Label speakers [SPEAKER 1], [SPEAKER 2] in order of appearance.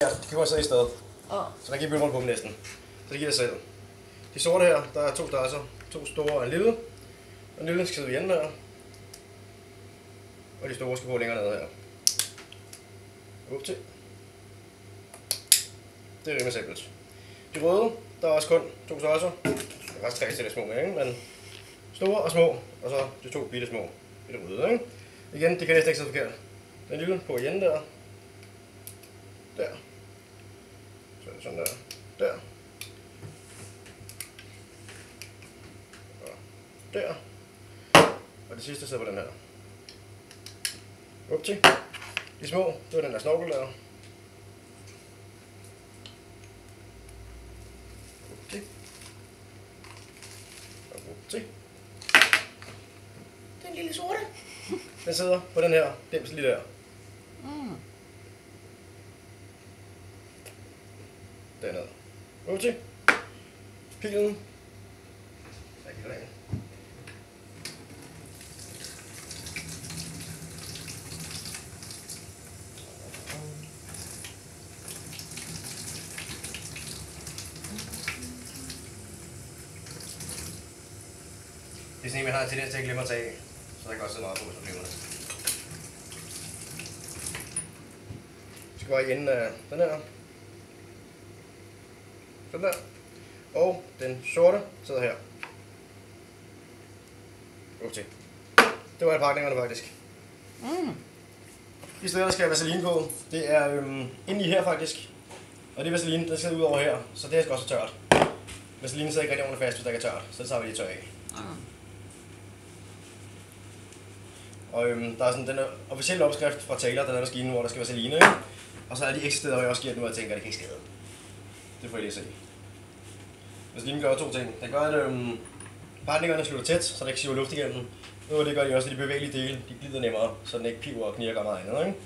[SPEAKER 1] Ja, det kan man så i stedet. Så der kan I bytte rundt på dem næsten. Så det giver sig selv. De sorte her, der er to størrelser. To store og en lille. Og den lille skal sidde i enden her. Og de store skal på længere ned her. Up til. Det er rimelig simpelt. De røde, der er også kun to størrelser. Der er faktisk tre til små med, ikke? Men store og små, og så de to bitte små i det røde, ikke? Igen, det kan næsten ikke sidde forkert. Den lille på igen der. Der. Så er det sådan der. Der. Og der. Og det sidste sidder på den her. Up til. De små, det var den der snorkel der. Up til. Og up til. Den lille sorte. Den sidder på den her dims lige der. Dernede. Up til. Pilen. Det er sådan en, man har en tendens til at glemme at tage af, så der kan også sidde meget på, hvis man glemmer det. Vi skal bare i enden af den her. Sådan der. Og den sorte sidder her. Okay. Det var alle pakningerne faktisk. De steder, der skal have vaseline på, det er inde i her faktisk. Og det er vaseline, der skal ud over her, så det her skal også være tørt. Vaseline sidder ikke rigtig ordentligt fast, hvis der ikke er tørt, så det tager vi lige tør af. Og der er sådan den officielle opskrift fra Taylor, den er maskinen, hvor der skal være vaseline, ikke? Og så er de ekstra steder, hvor jeg også giver den, hvor jeg tænker, at det kan ikke skade. Det får I lige at se. Vaselinen gør to ting. Den gør, at partningerne slutter tæt, så der ikke siver luft igennem. Og det gør de også, at de bevægelige dele, de glider nemmere, så den ikke piver og knirker meget andet, ikke?